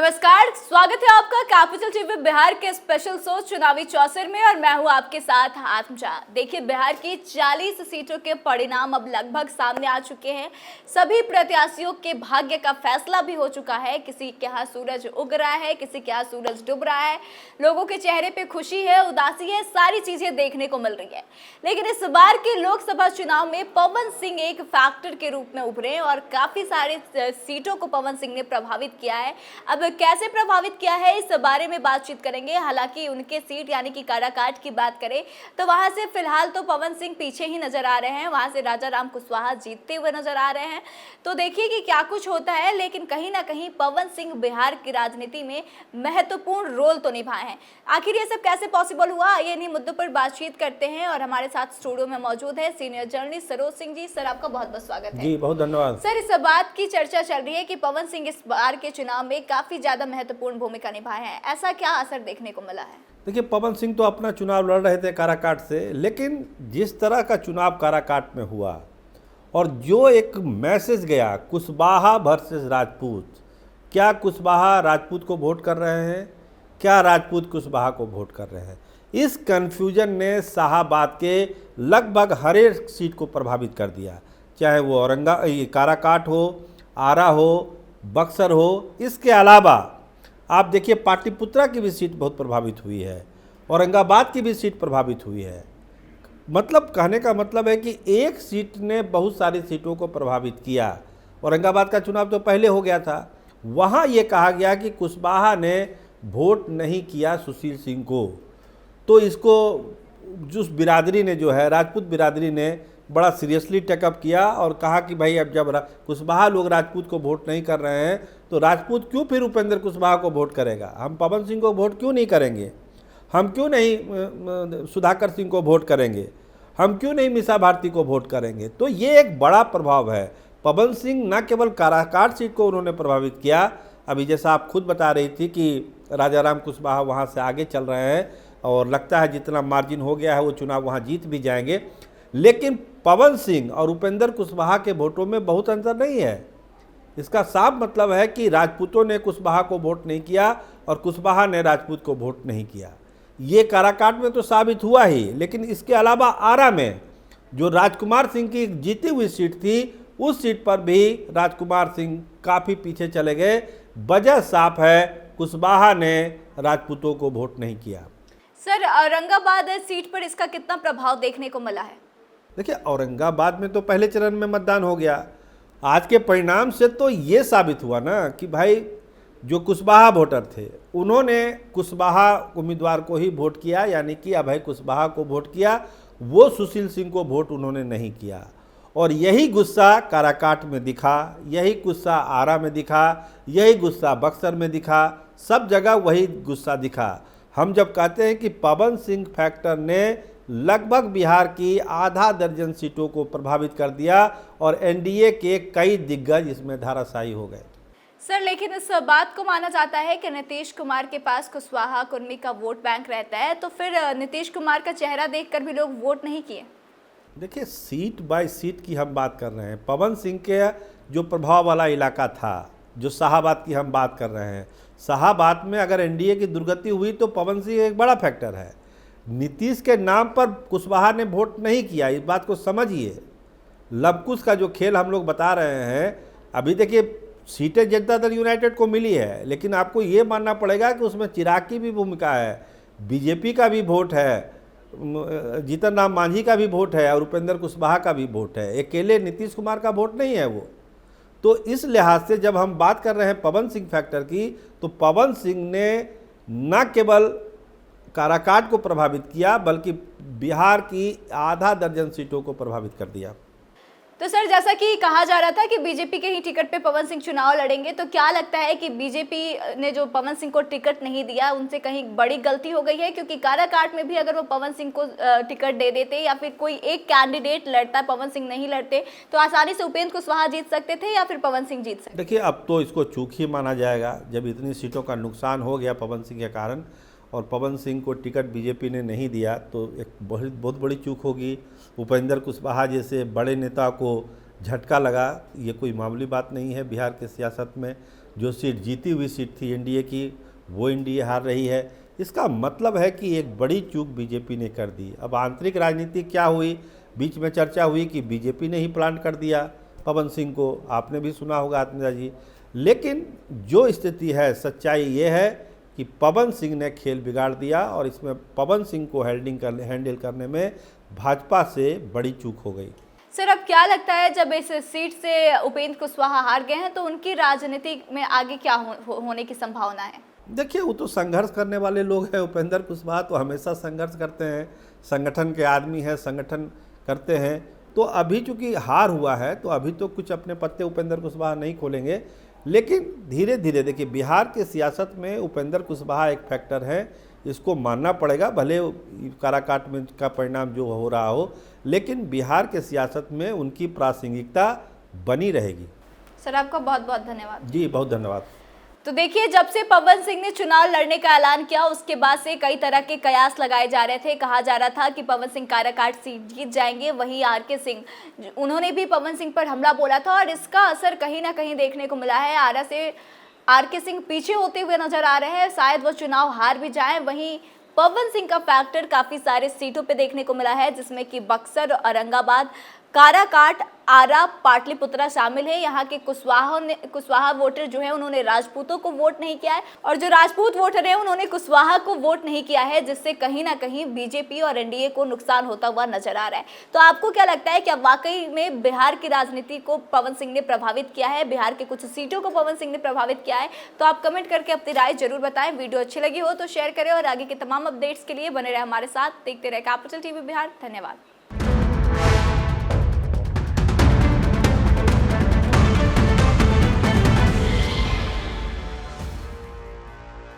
नमस्कार, स्वागत है आपका कैपिटल टीवी बिहार के स्पेशल शो चुनावी चौसर में और मैं हूं आपके साथ आत्मजा। देखिए, बिहार की 40 सीटों के परिणाम अब लगभग सामने आ चुके हैं। सभी प्रत्याशियों के भाग्य का फैसला भी हो चुका है। किसी के यहाँ सूरज उग रहा है, किसी के यहाँ सूरज डूब रहा है। लोगों के चेहरे पे खुशी है, उदासी है, सारी चीजें देखने को मिल रही है। लेकिन इस बार के लोकसभा चुनाव में पवन सिंह एक फैक्टर के रूप में उभरे और काफी सारे सीटों को पवन सिंह ने प्रभावित किया है। अब कैसे प्रभावित किया है, इस बारे में बातचीत करेंगे। हालांकि उनके सीट यानी कि काराकाट की बात करें तो वहां से फिलहाल तो पवन सिंह पीछे ही नजर आ रहे हैं, वहां से राजाराम कुशवाहा जीतते हुए नजर आ रहे हैं। तो देखिए कि क्या कुछ होता है, लेकिन कहीं ना कहीं पवन सिंह बिहार की राजनीति में महत्वपूर्ण रोल तो निभाए हैं। आखिर ये सब कैसे पॉसिबल हुआ, ये इन्हीं मुद्दों पर बातचीत करते हैं और हमारे साथ स्टूडियो में मौजूद है senior journalist Saroj Singh ji. Sir, आपका बहुत बहुत स्वागत है। जी, बहुत धन्यवाद। सर, इस बात की चर्चा चल रही है कि पवन सिंह इस बार के चुनाव में काफी ज्यादा महत्वपूर्ण भूमिका निभाए हैं। ऐसा क्या असर देखने को मिला है? देखिए, पवन सिंह तो अपना चुनाव लड़ रहे थे काराकाट से, लेकिन जिस तरह का चुनाव काराकाट में हुआ और जो एक मैसेज गया कुशवाहा वर्सेस राजपूत, क्या कुशवाहा राजपूत को वोट कर रहे हैं, क्या राजपूत कुशवाहा को वोट कर रहे हैं, इस कन्फ्यूजन ने शाहाबाद के लगभग हर एक सीट को प्रभावित कर दिया। चाहे वो काराकाट हो, आरा हो, बक्सर हो। इसके अलावा आप देखिए पाटलिपुत्रा की भी सीट बहुत प्रभावित हुई है, औरंगाबाद की भी सीट प्रभावित हुई है। मतलब कहने का मतलब है कि एक सीट ने बहुत सारी सीटों को प्रभावित किया। औरंगाबाद का चुनाव तो पहले हो गया था, वहाँ ये कहा गया कि कुशवाहा ने वोट नहीं किया सुशील सिंह को, तो इसको जिस बिरादरी ने जो है राजपूत बिरादरी ने बड़ा सीरियसली टेकअप किया और कहा कि भाई अब जब कुशवाहा लोग राजपूत को वोट नहीं कर रहे हैं तो राजपूत क्यों फिर उपेंद्र कुशवाहा को वोट करेगा, हम पवन सिंह को वोट क्यों नहीं करेंगे, हम क्यों नहीं सुधाकर सिंह को वोट करेंगे, हम क्यों नहीं मीसा भारती को वोट करेंगे। तो ये एक बड़ा प्रभाव है। पवन सिंह न केवल काराकाट सीट को उन्होंने प्रभावित किया, अभी जैसा आप खुद बता रही थी कि राजाराम कुशवाहा वहाँ से आगे चल रहे हैं और लगता है जितना मार्जिन हो गया है वो चुनाव वहाँ जीत भी जाएंगे। लेकिन पवन सिंह और उपेंद्र कुशवाहा के वोटों में बहुत अंतर नहीं है। इसका साफ मतलब है कि राजपूतों ने कुशवाहा को वोट नहीं किया और कुशवाहा ने राजपूत को वोट नहीं किया। ये काराकाट में तो साबित हुआ ही, लेकिन इसके अलावा आरा में जो राजकुमार सिंह की जीती हुई सीट थी, उस सीट पर भी राजकुमार सिंह काफ़ी पीछे चले गए। वजह साफ है, कुशवाहा ने राजपूतों को वोट नहीं किया। सर, औरंगाबाद सीट पर इसका कितना प्रभाव देखने को मिला है? देखिए, औरंगाबाद में तो पहले चरण में मतदान हो गया। आज के परिणाम से तो ये साबित हुआ ना कि भाई जो कुशवाहा वोटर थे उन्होंने कुशवाहा उम्मीदवार को ही वोट किया, यानी कि अभय कुशवाहा को वोट किया, वो सुशील सिंह को वोट उन्होंने नहीं किया। और यही गुस्सा काराकाट में दिखा, यही गुस्सा आरा में दिखा, यही गुस्सा बक्सर में दिखा, सब जगह वही गुस्सा दिखा। हम जब कहते हैं कि पवन सिंह फैक्टर ने लगभग बिहार की आधा दर्जन सीटों को प्रभावित कर दिया और एनडीए के कई दिग्गज इसमें धाराशायी हो गए। सर, लेकिन इस बात को माना जाता है कि नीतीश कुमार के पास कुशवाहा कुर्मी का वोट बैंक रहता है, तो फिर नीतीश कुमार का चेहरा देखकर भी लोग वोट नहीं किए। देखिए, सीट बाय सीट की हम बात कर रहे हैं। पवन सिंह के जो प्रभाव वाला इलाका था, जो शाहाबाद की हम बात कर रहे हैं, शाहाबाद में अगर एनडीए की दुर्गति हुई तो पवन सिंह एक बड़ा फैक्टर है। नीतीश के नाम पर कुशवाहा ने वोट नहीं किया, इस बात को समझिए। लवकुश का जो खेल हम लोग बता रहे हैं, अभी देखिए सीटें जनता दल यूनाइटेड को मिली है, लेकिन आपको ये मानना पड़ेगा कि उसमें चिराग की भी भूमिका है, बीजेपी का भी वोट है, जीतन राम मांझी का भी वोट है और उपेंद्र कुशवाहा का भी वोट है। अकेले नीतीश कुमार का वोट नहीं है वो। तो इस लिहाज से जब हम बात कर रहे हैं पवन सिंह फैक्टर की, तो पवन सिंह ने न केवल काराकाट को प्रभावित किया बल्कि बिहार की आधा दर्जन सीटों को प्रभावित कर दिया। तो सर, जैसा कि कहा जा रहा था कि बीजेपी के ही टिकट पे पवन सिंह चुनाव लड़ेंगे, तो क्या लगता है कि बीजेपी ने जो पवन सिंह को टिकट नहीं दिया उनसे कहीं बड़ी गलती हो गई है? क्योंकि काराकाट में भी अगर वो पवन सिंह को टिकट दे देते या फिर कोई एक कैंडिडेट लड़ता, पवन सिंह नहीं लड़ते, तो आसानी से उपेंद्र कुशवाहा जीत सकते थे या फिर पवन सिंह जीत सकते? देखिए, अब तो इसको चूक ही माना जाएगा जब इतनी सीटों का नुकसान हो गया पवन सिंह के कारण और पवन सिंह को टिकट बीजेपी ने नहीं दिया, तो एक बहुत बड़ी चूक होगी। उपेंद्र कुशवाहा जैसे बड़े नेता को झटका लगा, ये कोई मामूली बात नहीं है बिहार के सियासत में। जो सीट जीती हुई सीट थी एनडीए की, वो एनडीए हार रही है। इसका मतलब है कि एक बड़ी चूक बीजेपी ने कर दी। अब आंतरिक राजनीति क्या हुई, बीच में चर्चा हुई कि बीजेपी ने ही प्लांट कर दिया पवन सिंह को, आपने भी सुना होगा आत्मजा जी। लेकिन जो स्थिति है, सच्चाई ये है कि पवन सिंह ने खेल बिगाड़ दिया और इसमें पवन सिंह को हैंडल करने में भाजपा से बड़ी चूक हो गई। सर, अब क्या लगता है जब इस सीट से उपेंद्र कुशवाहा हार गए हैं तो उनकी राजनीति में आगे क्या होने की संभावना है? देखिए, वो तो संघर्ष करने वाले लोग हैं। उपेंद्र कुशवाहा तो हमेशा संघर्ष करते हैं, संगठन के आदमी हैं, संगठन करते हैं। तो अभी चूंकि हार हुआ है तो अभी तो कुछ अपने पत्ते उपेंद्र कुशवाहा नहीं खोलेंगे, लेकिन धीरे धीरे देखिए, बिहार के सियासत में उपेंद्र कुशवाहा एक फैक्टर है, इसको मानना पड़ेगा। भले काराकाट में का परिणाम जो हो रहा हो, लेकिन बिहार के सियासत में उनकी प्रासंगिकता बनी रहेगी। सर, आपका बहुत बहुत धन्यवाद। जी, बहुत धन्यवाद। तो देखिए, जब से पवन सिंह ने चुनाव लड़ने का ऐलान किया उसके बाद से कई तरह के कयास लगाए जा रहे थे। कहा जा रहा था कि पवन सिंह काराकाट सीट जीत जाएंगे। वहीं आरके सिंह, उन्होंने भी पवन सिंह पर हमला बोला था और इसका असर कहीं ना कहीं देखने को मिला है। आरा से आरके सिंह पीछे होते हुए नजर आ रहे हैं, शायद वो चुनाव हार भी जाएं। वहीं पवन सिंह का फैक्टर काफी सारे सीटों पे देखने को मिला है, जिसमें कि बक्सर, औरंगाबाद, काराकाट, आरा, पाटलिपुत्रा शामिल है। यहाँ के कुशवाहा वोटर जो है उन्होंने राजपूतों को वोट नहीं किया है और जो राजपूत वोटर है उन्होंने कुशवाहा को वोट नहीं किया है, जिससे कहीं ना कहीं बीजेपी और एनडीए को नुकसान होता हुआ नजर आ रहा है। तो आपको क्या लगता है, क्या वाकई में बिहार की राजनीति को पवन सिंह ने प्रभावित किया है, बिहार के कुछ सीटों को पवन सिंह ने प्रभावित किया है? तो आप कमेंट करके अपनी राय जरूर बताएं। वीडियो अच्छी लगी हो तो शेयर करें और आगे के तमाम अपडेट्स के लिए बने रहे हमारे साथ। देखते रहे कैपिटल टीवी बिहार। धन्यवाद।